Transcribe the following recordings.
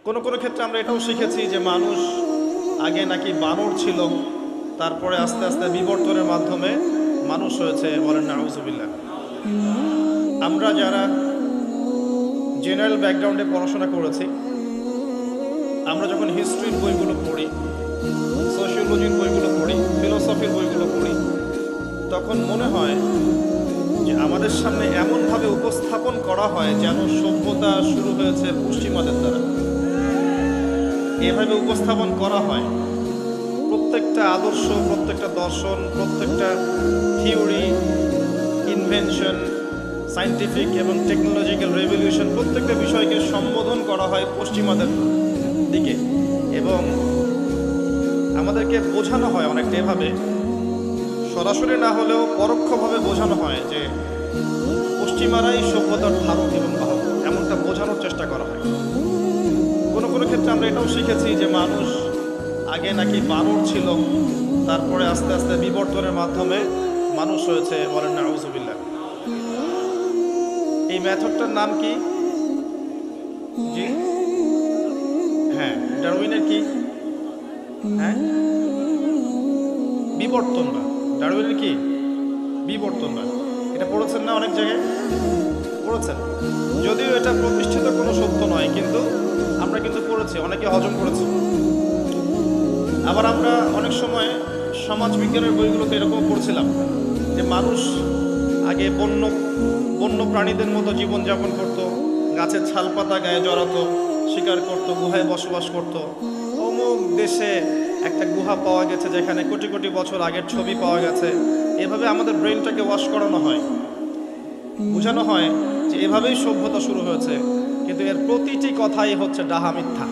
কোনো কোনো ক্ষেত্রে আমরা এটাও শিখেছি যে মানুষ আগে নাকি বানর ছিল, তারপরে আস্তে আস্তে বিবর্তনের মাধ্যমে মানুষ হয়েছে। বলেন নাউজুবিল্লাহ। আমরা যারা জেনারেল ব্যাকগ্রাউন্ডে পড়াশোনা করেছি, আমরা যখন হিস্ট্রির বইগুলো পড়ি, সোশিওলজির বইগুলো পড়ি, ফিলোসফির বইগুলো পড়ি, তখন মনে হয় যে আমাদের সামনে এমনভাবে উপস্থাপন করা হয় যেন সভ্যতা শুরু হয়েছে পশ্চিমাদের দ্বারা। এভাবে উপস্থাপন করা হয় প্রত্যেকটা আদর্শ, প্রত্যেকটা দর্শন, প্রত্যেকটা থিওরি, ইনভেনশন, সায়েন্টিফিক এবং টেকনোলজিক্যাল রেভলিউশন, প্রত্যেকটা বিষয়কে সম্বোধন করা হয় পশ্চিমাদের দিকে, এবং আমাদেরকে বোঝানো হয় অনেকটা এভাবে, সরাসরি না হলেও পরোক্ষভাবে বোঝানো হয় যে পশ্চিমারাই সভ্যতার ধারক এবং বাহক, এমনটা বোঝানোর চেষ্টা করা হয়। কোনো কোনো ক্ষেত্রে আমরা এটাও শিখেছি যে মানুষ আগে নাকি বানর ছিল, তারপরে আস্তে আস্তে বিবর্তনের মাধ্যমে মানুষ হয়েছে। বলেন নাউজুবিল্লাহ। এই মেথডটার নাম কি? জি হ্যাঁ, ডারউইনের কি? হ্যাঁ, বিবর্তনবাদ। ডারউইনের কি? বিবর্তনবাদ। এটা পড়েছেন না? অনেক জায়গায় পড়েছেন, যদিও এটা প্রতিষ্ঠিত কোনো সত্য নয়, কিন্তু আমরা কিন্তু পড়েছি, অনেকে হজম করেছি। আবার আমরা অনেক সময় সমাজ বিজ্ঞানের বইগুলোতে এরকম পড়ছিলাম যে মানুষ আগে বন্য প্রাণীদের মতো জীবনযাপন করত, গাছের ছালপাতা গায়ে জড়াতো, শিকার করত, গুহায় বসবাস করত। অমুক দেশে একটা গুহা পাওয়া গেছে যেখানে কোটি কোটি বছর আগের ছবি পাওয়া গেছে। এভাবে আমাদের ব্রেনটাকে ওয়াশ করানো হয়, বোঝানো হয় যে এভাবেই সভ্যতা শুরু হয়েছে, কিন্তু এর প্রতিটি কথাই হচ্ছে ডাহা, মিথ্যা।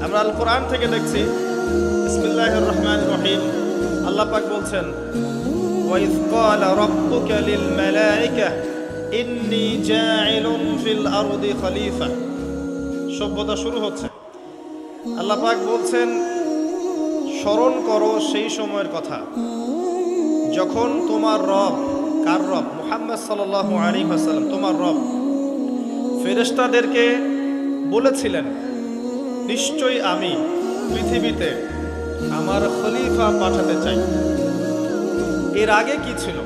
আমরা আল কোরআন থেকে দেখছি, বিসমিল্লাহির রহমানির রহিম, আল্লাহ পাক বলছেন, ওয়াইজ ক্বালা রাব্বুকা লিল মালাইকা ইন্নী জাইলুন ফিল আরদি খলিফা। সভ্যতা শুরু হচ্ছে। আল্লাহ পাক বলছেন, স্মরণ করো সেই সময়ের কথা যখন তোমার রব, কার রব? মুহাম্মদ সাল্লাল্লাহু আলাইহি ওয়াসাল্লাম, তোমার রব ফেরেশতাদেরকে বলেছিলেন, নিশ্চয়ই আমি পৃথিবীতে আমার খলিফা পাঠাতে চাই। এর আগে কি ছিল?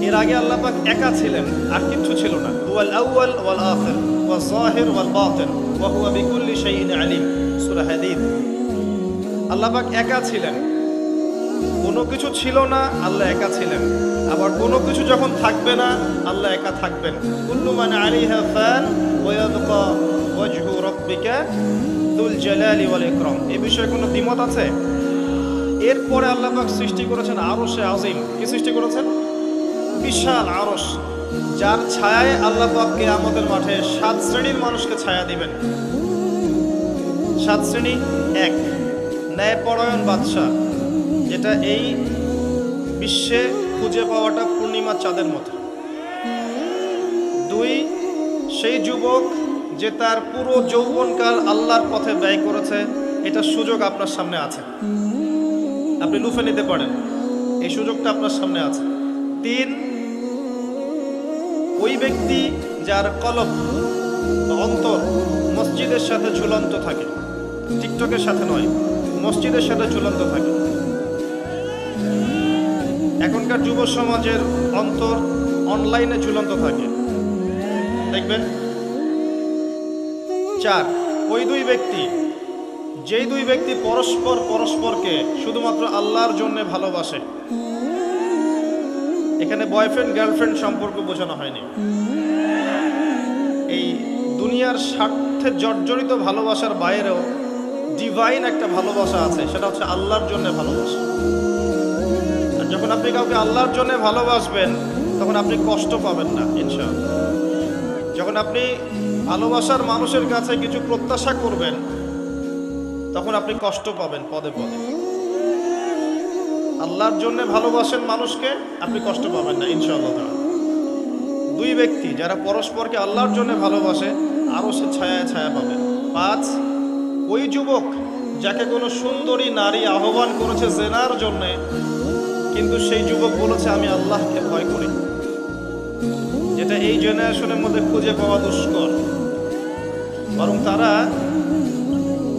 এর আগে আল্লাহ পাক একা ছিলেন, আর কিছু ছিল না। হুয়াল আউয়াল ওয়াল আখির ওয়াজ যাহির ওয়াল বাতিন ওয়া হুয়া বিকুল্লি শাইইন আলিম। সূরা হাদীদ। আল্লাহ পাক একা ছিলেন, কোনো কিছু ছিল না, আল্লাহ একা ছিলেন। আবার কোনো কিছু যখন থাকবে না, আল্লাহ একা থাকবেন। কুল্লু মান আলাইহা ফান ওয়া ইয়াবকা ওয়াজহু রাব্বিকা যুল জালালি ওয়াল ইকরাম। এই বিষয়ে কোনো দ্বিমত আছে? এরপরে আল্লাহ পাক সৃষ্টি করেছেন আরশে আজিম। কি সৃষ্টি করেছেন? বিশাল আরশ, যার ছায়ায় আল্লাহ পাক কিয়ামতের মাঠে 7 শ্রেণীর মানুষকে ছায়া দিবেন। 7 শ্রেণী: 1, ন্যায়পরায়ণ বাদশা, যেটা এই বিশ্বে খুঁজে পাওয়াটা পূর্ণিমা চাঁদের মতো। 2, সেই যুবক যে তার পুরো যৌবনকাল আল্লাহর পথে ব্যয় করেছে। এটা সুযোগ আপনার সামনে আছে, আপনি লুফে নিতে পারেন, এই সুযোগটা আপনার সামনে আছে। 3, ওই ব্যক্তি যার কলব, অন্তর মসজিদের সাথে ঝুলন্ত থাকে, টিকটকের সাথে নয়, মসজিদের সাথে ঝুলন্ত থাকে। এখনকার যুব সমাজের অন্তর অনলাইনে ঝুলন্ত থাকে, দেখবেন। 4, ওই যেই দুই ব্যক্তি পরস্পরকে শুধুমাত্র আল্লাহর জন্য ভালোবাসে। এখানে বয়ফ্রেন্ড গার্লফ্রেন্ড সম্পর্ক বোঝানো হয়নি। এই দুনিয়ার স্বার্থে জর্জরিত ভালোবাসার বাইরেও ডিভাইন একটা ভালোবাসা আছে, সেটা হচ্ছে আল্লাহর জন্য ভালোবাসা। আর যখন আপনি কাউকে আল্লাহর জন্য ভালোবাসবেন, তখন আপনি কষ্ট পাবেন না ইনশাআল্লাহ। যখন আপনি ভালোবাসার মানুষের কাছে কিছু প্রত্যাশা করবেন, তখন আপনি কষ্ট পাবেন পদে পদে। আল্লাহর জন্য ভালোবাসেন মানুষকে, আপনি কষ্ট পাবেন না ইনশাআল্লাহ। 2 ব্যক্তি যারা পরস্পরকে আল্লাহর জন্য ভালোবাসে, আরও সে ছায়ায় ছায়া পাবে। 5, ওই যুবক যাকে কোনো সুন্দরী নারী আহ্বান করেছে জেনার জন্যে, কিন্তু সেই যুবক বলেছে আমি আল্লাহকে ভয় করি, যেটা এই জেনারেশনের মধ্যে খুঁজে পাওয়া দুষ্কর। বরং তারা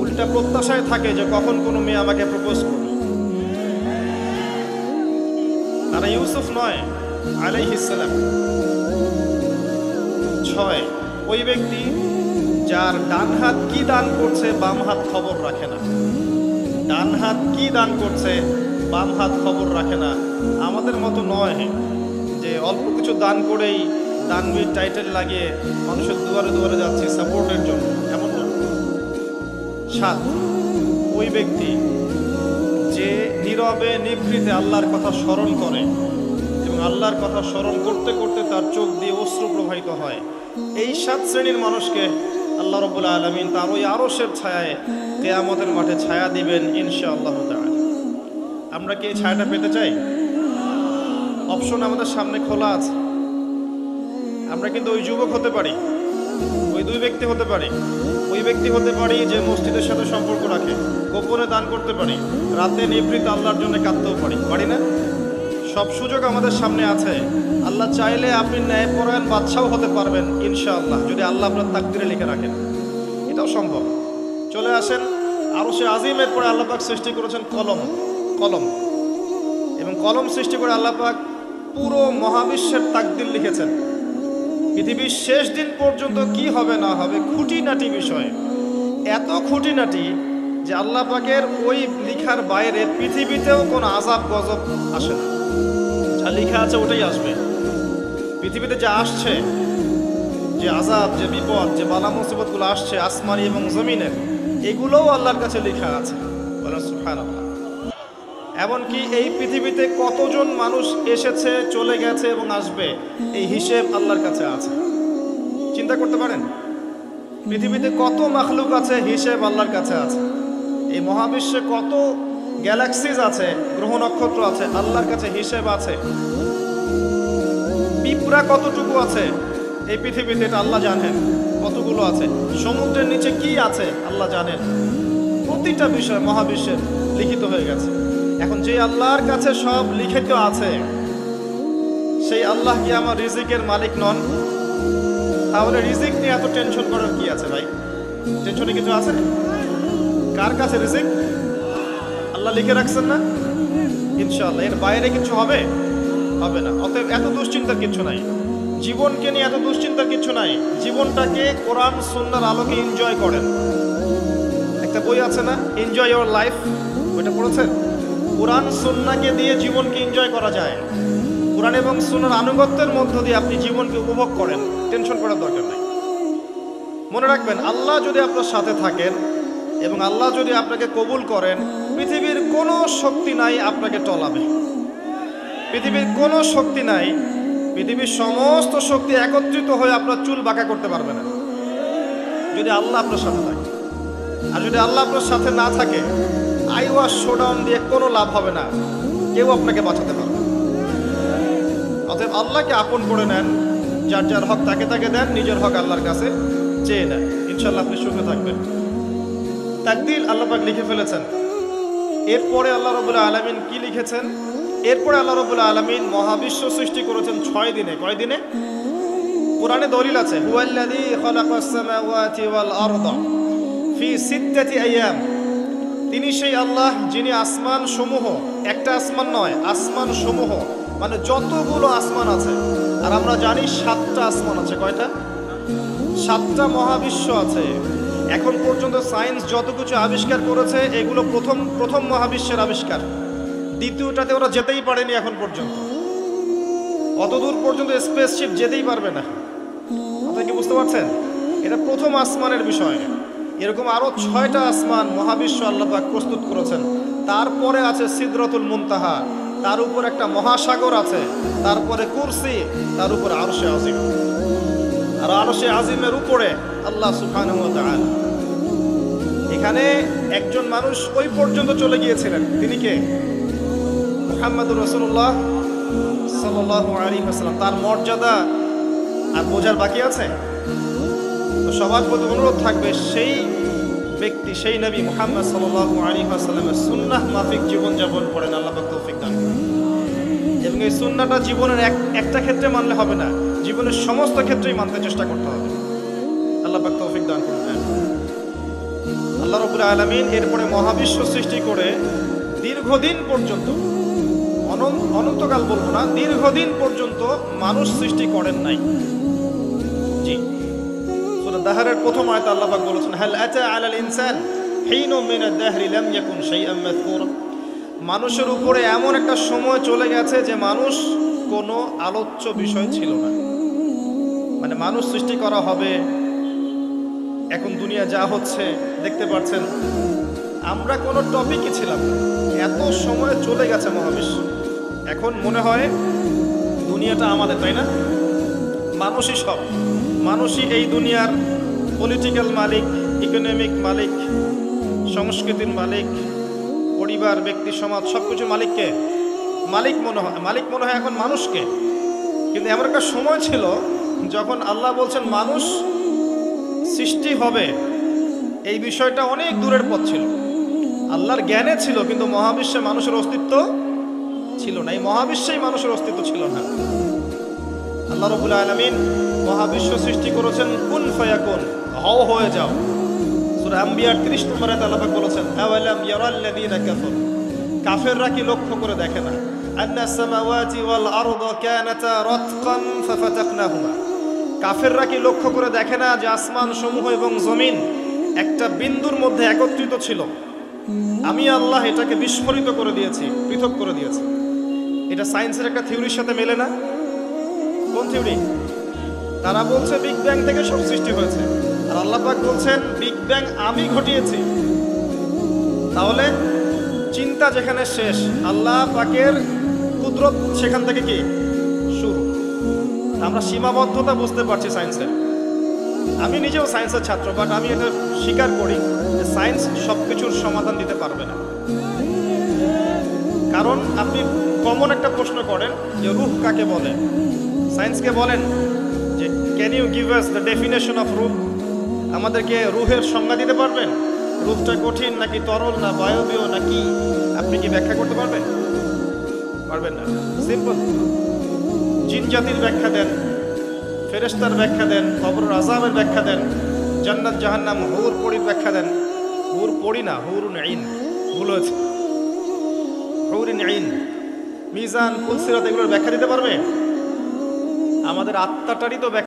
উল্টা প্রত্যাশায় থাকে যে কখন কোনো মেয়ে আমাকে প্রপোজ করবে। তারা ইউসুফ নয় আলাইহিস সালাম। 6, ওই ব্যক্তি যার ডান হাত কি দান করছে বাম হাত খবর রাখে না। ডান হাত কি দান করছে বাম হাত খবর রাখে না। আমাদের মতো নয় যে অল্প কিছু দান করেই দানবীর টাইটেল লাগিয়ে মানুষের দুয়ারে দুয়ারে যাচ্ছে সাপোর্টের জন্য, এমন না। 7, ওই ব্যক্তি যে নীরবে নিভৃতে আল্লাহর কথা স্মরণ করে এবং আল্লাহর কথা স্মরণ করতে করতে তার চোখ দিয়ে অশ্রু প্রবাহিত হয়। এই 7 শ্রেণীর মানুষকে আল্লাহ রাব্বুল আলামিন তার ওই আরশের ছায়ায় কিয়ামতের মাঠে ছায়া দিবেন ইনশাআল্লাহ তাআলা। আমরা কি এই ছায়াটা পেতে চাই? অপশন আমাদের সামনে খোলা আছে। আমরা কিন্তু ওই যুবক হতে পারি, ওই 2 ব্যক্তি হতে পারি। ওই ব্যক্তি হতে পারি যে মসজিদের সাথে সম্পর্ক রাখে, গোপনে দান করতে পারি, রাতে নিভৃত আল্লাহর জন্য কাঁদতেও পারি না? সব সুযোগ আমাদের সামনে আছে। আল্লাহ চাইলে আপনি ন্যায়পরায়ণ বাদশাও হতে পারবেন ইনশাআল্লাহ, যদি আল্লাহ আপনার তাকদিরে লিখে রাখেন। এটাও সম্ভব। চলে আসেন, আরশে আজিমের পরে আল্লাহ পাক সৃষ্টি করেছেন কলম, এবং কলম সৃষ্টি করে আল্লাহ পাক পুরো মহাবিশ্বের তাকদির লিখেছেন। পৃথিবীর শেষ দিন পর্যন্ত কি হবে না হবে, খুঁটিনাটি বিষয়, এত খুঁটিনাটি যে আল্লাহ পাকের ওই লিখার বাইরে পৃথিবীতেও কোনো আযাব গজব আসে না। যা লেখা আছে ওটাই আসবে। পৃথিবীতে যা আসছে, যে আযাব, যে বিপদ, যে বালা মুসিবতগুলো আসছে আসমানি এবং জমিনের, এগুলোও আল্লাহর কাছে লেখা আছে। বলেন সুবহানাল্লাহ। এমনকি এই পৃথিবীতে কতজন মানুষ এসেছে, চলে গেছে এবং আসবে, এই হিসেব আল্লাহর কাছে আছে। চিন্তা করতে পারেন পৃথিবীতে কত মাখলুক আছে, হিসেব আল্লাহর কাছে আছে। এই মহাবিশ্বে কত গ্যালাক্সিজ আছে, গ্রহ নক্ষত্র আছে, আল্লাহর কাছে হিসেব আছে। পিঁপড়া কতটুকু আছে এই পৃথিবীতে, এটা আল্লাহ জানেন কতগুলো আছে। সমুদ্রের নিচে কি আছে আল্লাহ জানেন। প্রতিটা বিষয় মহাবিশ্বের লিখিত হয়ে গেছে। এখন যে আল্লাহর কাছে সব লিখিত আছে, সেই আল্লাহ কি আমার রিজিকের মালিক নন? তাহলে রিজিক নিয়ে এত টেনশন করার কি আছে ভাই? টেনশনে কিছু আছে? কার কাছে রিজিক? আল্লাহ লিখে রাখছেন না ইনশাআল্লাহ। এর বাইরে কিছু হবে না। অতএব এত দুশ্চিন্তার কিছু নাই। জীবনকে নিয়ে এত দুশ্চিন্তার কিছু নাই। জীবনটাকে কোরআন সুন্নাহর আলোকে এনজয় করেন। একটা বই আছে না, এনজয় ইওর লাইফ, ওইটা পড়েছেন? কোরআন সুন্নাহকে দিয়ে জীবনকে এনজয় করা যায়। কোরআন এবং সুন্নাহর আনুগত্যের মধ্য দিয়ে আপনি জীবনকে উপভোগ করেন। টেনশন করার দরকার নেই। মনে রাখবেন, আল্লাহ যদি আপনার সাথে থাকেন এবং আল্লাহ যদি আপনাকে কবুল করেন, পৃথিবীর কোনো শক্তি নাই আপনাকে টলাবে। পৃথিবীর কোনো শক্তি নাই, পৃথিবীর সমস্ত শক্তি একত্রিত হয়ে আপনার চুল বাঁকা করতে পারবে না, যদি আল্লাহ আপনার সাথে থাকে। আর যদি আল্লাহ আপনার সাথে না থাকে, আইওয়াস শোডাউন দিয়ে কোনো লাভ হবে না, কেউ আপনাকে বাঁচাতে পারবে না। অতএব আল্লাহকে আপন করে নেন, যার যার হক তাকে তাকে দেন, নিজের হক আল্লাহর কাছে চেয়ে নেন, ইনশাআল্লাহ আপনি সুখে থাকবেন। তাকদীর আল্লাহ পাক লিখে ফেলেছেন। এরপরে আল্লাহ রাব্বুল আলামিন কি লিখেছেন? এরপরে আল্লাহ রাব্বুল আলামিন মহাবিশ্ব সৃষ্টি করেছেন 6 দিনে। কয় দিনে? কোরআনে দলিল আছে, হুয়াল্লাযী খালাকাস সামাওয়াতি ওয়াল আরদা ফি সিত্তাতি আইয়াম। তিনি সেই আল্লাহ যিনি আসমান সমূহ, একটা আসমান নয়, আসমান সমূহ মানে যতগুলো আসমান আছে। আর আমরা জানি 7টা আসমান আছে। কয়টা? 7টা মহাবিশ্ব আছে। এখন পর্যন্ত সায়েন্স যত কিছু আবিষ্কার করেছে, এগুলো প্রথম মহাবিশ্বের আবিষ্কার। দ্বিতীয়টাতে ওরা যেতেই পারেনি এখন পর্যন্ত। অতদূর পর্যন্ত স্পেসশিপ যেতেই পারবে না। আপনারা কি বুঝতে পারছেন? এটা প্রথম আসমানের বিষয়। এরকম আরো 6টা আসমান মহাবিশ্ব আল্লাহ পাক প্রস্তুত করেছেন। তারপরে আছে সিদরাতুল মুনতাহা, তার উপর একটা মহাসাগর আছে, তারপরে কুরসি, তার উপর আরশে আজিম। আর আরশে আজিমের উপরে আল্লাহ সুবহানাহু ওয়া তাআলা। এখানে একজন মানুষ ওই পর্যন্ত চলে গিয়েছিলেন। তিনি কে? মুহাম্মদুর রাসূলুল্লাহ সাল্লাল্লাহু আলাইহি ওয়াসাল্লাম। তার মর্যাদা আর বোঝার বাকি আছে? তো সবার প্রতি অনুরোধ থাকবে, সেই ব্যক্তি, সেই নবী মুহাম্মদ সাল্লাল্লাহু আলাইহি ওয়াসাল্লামের সুন্নাহ মাফিক জীবনযাপন করেন। আল্লাহ পাক তৌফিক দান করুন। এবং এই সুন্নাহটা জীবনের একটা ক্ষেত্রে মানলে হবে না, জীবনের সমস্ত ক্ষেত্রেই মানতে চেষ্টা করতে হবে। আল্লাহ পাক তৌফিক দান করুন। আল্লাহ রাব্বুল আলামিন এরপরে মহাবিশ্ব সৃষ্টি করে দীর্ঘদিন পর্যন্ত, অনন্তকাল বলবো না, দীর্ঘদিন পর্যন্ত মানুষ সৃষ্টি করেন নাই। জি, সূরা দাহরের প্রথম আয়াতে আল্লাহ পাক বলেছেন, হাল আতা আলাল ইনসান হিনুম মিনাদ দাহরি লাম ইয়াকুন শাইআম মাযকুরা। মানুষের উপরে এমন একটা সময় চলে গেছে যে মানুষ কোনো আলোচ্য বিষয় ছিল না। মানে মানুষ সৃষ্টি করা হবে, এখন দুনিয়া যা হচ্ছে দেখতে পাচ্ছেন, আমরা কোনো টপিকই ছিলাম না। এত সময় চলে গেছে মহাবিশ্ব, এখন মনে হয় দুনিয়াটা আমাদের, তাই না? মানুষই সব, মানুষই এই দুনিয়ার পলিটিক্যাল মালিক, ইকোনমিক মালিক, সংস্কৃতির মালিক, পরিবার, ব্যক্তি, সমাজ, সব কিছু মালিককে মালিক মনে হয় এখন মানুষকে। কিন্তু এমন একটা সময় ছিল যখন আল্লাহ বলছেন মানুষ সৃষ্টি হবে, এই বিষয়টা অনেক দূরের পথ ছিল। আল্লাহর জ্ঞানে ছিল, কিন্তু মহাবিশ্বে মানুষের অস্তিত্ব ছিল না। এই মহাবিশ্বেই মানুষের অস্তিত্ব ছিল না। আল্লাহ রাব্বুল আলামিন মহাবিশ্ব সৃষ্টি করেছেন কুন ফায়াকুন, হও হয়ে যাও। সূরা আম্বিয়ার 30 নম্বর আয়াতে আল্লাহ পাক বলেছেন, আওয়ালাম ইয়ারাল্লাযীনা কাফারু, কাফেররা কি লক্ষ্য করে দেখে না, আন্নাস সামাওয়াতি ওয়াল আরদা কানাতা রাতকান ফাফাতাকনাহুমা, কাফেররা কি লক্ষ্য করে দেখে না যে আসমান সমূহ এবং জমিন একটা বিন্দুর মধ্যে একত্রিত ছিল, আমি আল্লাহ এটাকে বিস্ফোরিত করে দিয়েছি, পৃথক করে দিয়েছি। এটা সায়েন্সের একটা থিওরির সাথে মেলে না। কোন থিওরি? তারা বলছে বিগ ব্যাং থেকে সব সৃষ্টি হয়েছে, আর আল্লাহ পাক বলছেন বিগ ব্যাং আমি ঘটিয়েছি। তাহলে চিন্তা যেখানে শেষ, আল্লাহ পাকের কুদরত সেখান থেকে কি শুরু। আমরা সীমাবদ্ধতা বুঝতে পারছি সায়েন্সের। আমি নিজেও সায়েন্সের ছাত্র, বাট আমি এটা স্বীকার করি যে সায়েন্স সব কিছুর সমাধান দিতে পারবে না। কারণ আপনি কমন একটা প্রশ্ন করেন যে রূহ কাকে বলে, সায়েন্সকে বলেন যে can you give us the definition of রূহ, আমাদেরকে রূহের সংজ্ঞা দিতে পারবেন? রূহটা কঠিন নাকি তরল, না বায়বীয় নাকি, আপনি কি ব্যাখ্যা করতে পারবেন? পারবেন না। সিম্পল। জিন জাতির ব্যাখ্যা দেন, ফেরেশতার ব্যাখ্যা দেন, কবরের আযাবের ব্যাখ্যা দেন, জান্নাত জাহান্নাম, হুর পরীর ব্যাখ্যা দেন। হুর পরি না, হুরুন আইন, ভুল হয়েছে, হুরুন আইন, মিজান, ফুলসিরাত, এগুলোর ব্যাখ্যা দিতে পারবে? আমাদের আত্মাটারই তো ব্যাখ্যা